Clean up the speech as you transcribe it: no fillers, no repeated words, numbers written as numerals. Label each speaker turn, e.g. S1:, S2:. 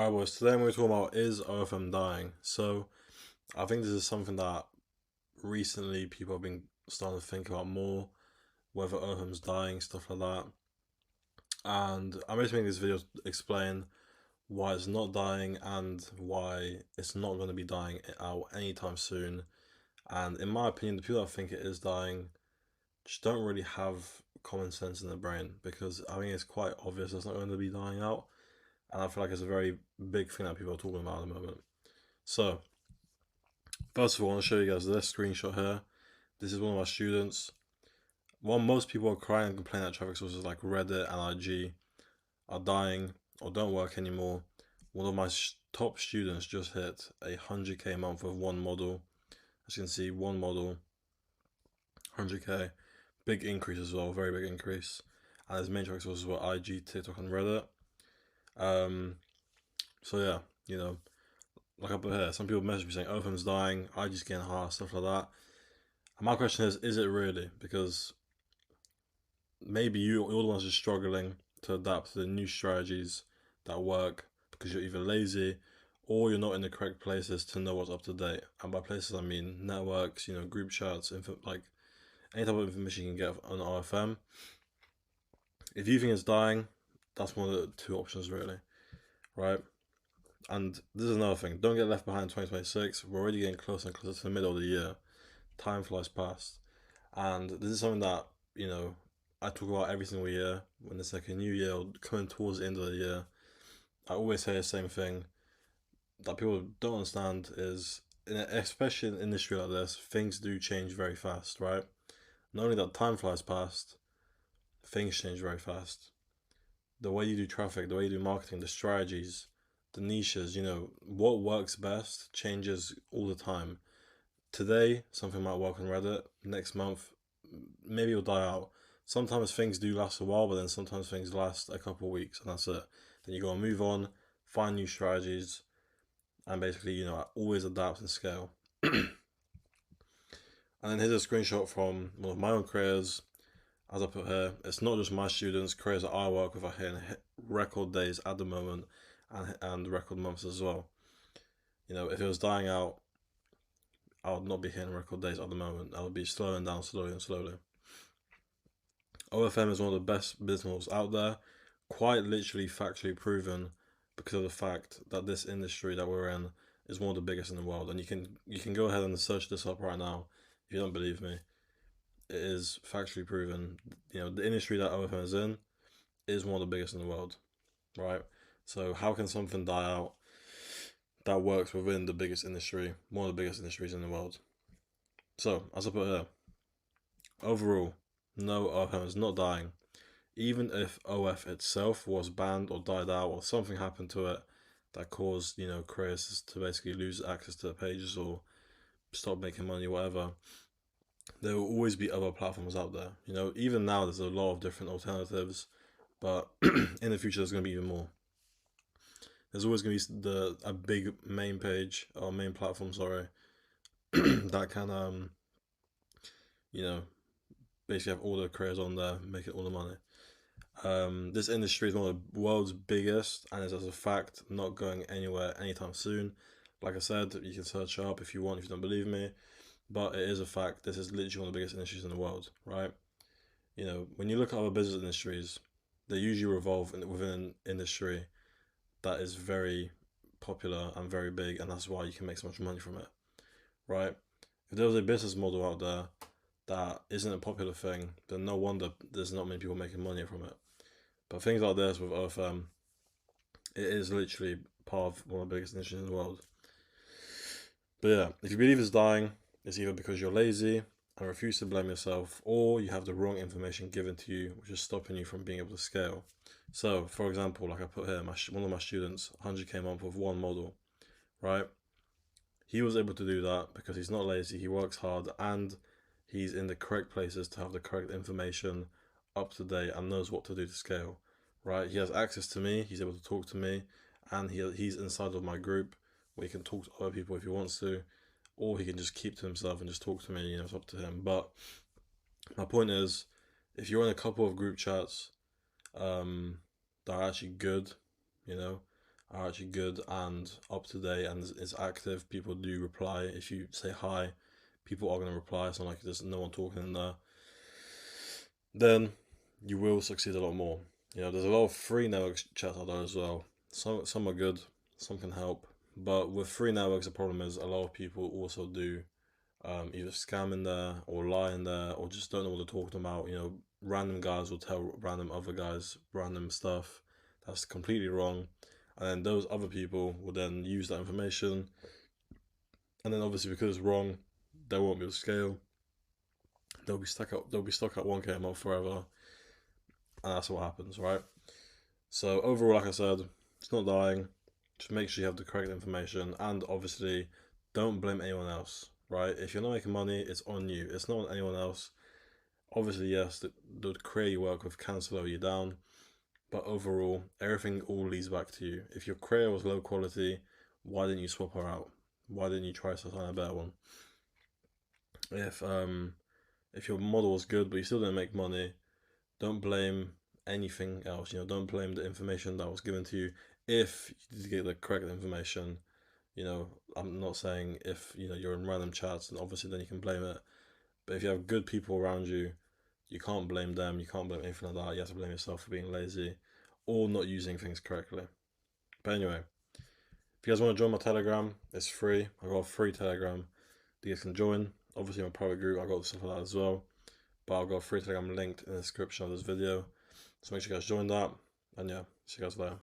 S1: Alright, boys, today we're talking about is OFM dying? So, I think this is something that recently people have been starting to think about more, whether OFM's dying, stuff like that. And I'm just making this video to explain why it's not dying and why it's not going to be dying out anytime soon. And in my opinion, the people that think it is dying just don't really have common sense in their brain, because I think it's quite obvious it's not going to be dying out. And I feel like it's a very big thing that people are talking about at the moment. So, first of all, I want to show you guys this screenshot here. This is one of my students. While most people are crying and complaining that traffic sources like Reddit and IG are dying or don't work anymore, one of my top students just hit 100k a month with one model. As you can see, one model, 100k. Big increase as well, very big increase. And his main traffic sources were IG, TikTok, and Reddit. So yeah, like I put here, some people message me saying OFM's dying, IG's getting higher, stuff like that. And my question is it really? Because maybe you're the ones just struggling to adapt to the new strategies that work because you're either lazy or you're not in the correct places to know what's up to date. And by places I mean networks, group chats, like any type of information you can get on OFM. If you think it's dying, that's one of the two options really, right? And this is another thing. Don't get left behind in 2026. We're already getting closer and closer to the middle of the year. Time flies past. And this is something that, I talk about every single year. When it's like a new year or coming towards the end of the year, I always say the same thing that people don't understand is, especially in an industry like this, things do change very fast, right? Not only that time flies past, things change very fast. The way you do traffic, the way you do marketing, the strategies, the niches, what works best changes all the time. Today, something might work on Reddit. Next month, maybe it'll die out. Sometimes things do last a while, but then sometimes things last a couple of weeks, and that's it. Then you go and move on, find new strategies, and basically, always adapt and scale. And then here's a screenshot from one of my own careers. As I put here, it's not just my students, careers that I work with are hitting record days at the moment and record months as well. If it was dying out, I would not be hitting record days at the moment. I would be slowing down slowly and slowly. OFM is one of the best business models out there, quite literally factually proven because of the fact that this industry that we're in is one of the biggest in the world. And you can go ahead and search this up right now if you don't believe me. It is factually proven. The industry that OFM is in is one of the biggest in the world, right? So how can something die out that works within the biggest industry, one of the biggest industries in the world? So, as I put here, overall, no, OFM is not dying. Even if OF itself was banned or died out or something happened to it that caused, creators to basically lose access to their pages or stop making money, whatever, there will always be other platforms out there. Even now there's a lot of different alternatives, but in the future there's going to be even more. There's always going to be a big main page or main platform, sorry, that can basically have all the creators on there, making all the money. This industry is one of the world's biggest, and is as a fact not going anywhere anytime soon. Like I said, you can search it up if you want, if you don't believe me, but it is a fact. This is literally one of the biggest industries in the world, right? When you look at other business industries, they usually revolve within an industry that is very popular and very big, and that's why you can make so much money from it, right? If there was a business model out there that isn't a popular thing, then no wonder there's not many people making money from it. But things like this with OFM, it is literally part of one of the biggest industries in the world. But yeah, if you believe it's dying, it's either because you're lazy and refuse to blame yourself, or you have the wrong information given to you, which is stopping you from being able to scale. So, for example, like I put here, one of my students, 100k a month with one model, right? He was able to do that because he's not lazy, he works hard, and he's in the correct places to have the correct information up to date and knows what to do to scale, right? He has access to me, he's able to talk to me, and he's inside of my group where he can talk to other people if he wants to, or he can just keep to himself and just talk to me, it's up to him. But my point is, if you're in a couple of group chats that are actually good, are actually good and up to date and is active. People do reply. If you say hi, people are going to reply. It's not like there's no one talking in there. Then you will succeed a lot more. There's a lot of free network chats out there as well. Some are good, some can help. But with free networks, the problem is a lot of people also do either scam in there or lie in there or just don't know what they're talking about. Random guys will tell random other guys random stuff that's completely wrong, and then those other people will then use that information, and then obviously because it's wrong, they won't be able to scale. They'll be stuck at 1K a month forever, and that's what happens, right? So overall, like I said, it's not dying. Just make sure you have the correct information, and obviously, don't blame anyone else. Right? If you're not making money, it's on you. It's not on anyone else. Obviously, yes, the creator you work with can slow you down, but overall, everything all leads back to you. If your creator was low quality, why didn't you swap her out? Why didn't you try to find a better one? If your model was good but you still didn't make money, don't blame anything else. Don't blame the information that was given to you. If you did get the correct information, I'm not saying if you're in random chats, and obviously then you can blame it. But if you have good people around you, you can't blame them. You can't blame anything like that. You have to blame yourself for being lazy or not using things correctly. But anyway, if you guys want to join my Telegram, it's free. I got a free Telegram that you guys can join. Obviously, my private group, I got stuff like that as well. But I'll got a free Telegram linked in the description of this video. So make sure you guys join that. And yeah, see you guys later.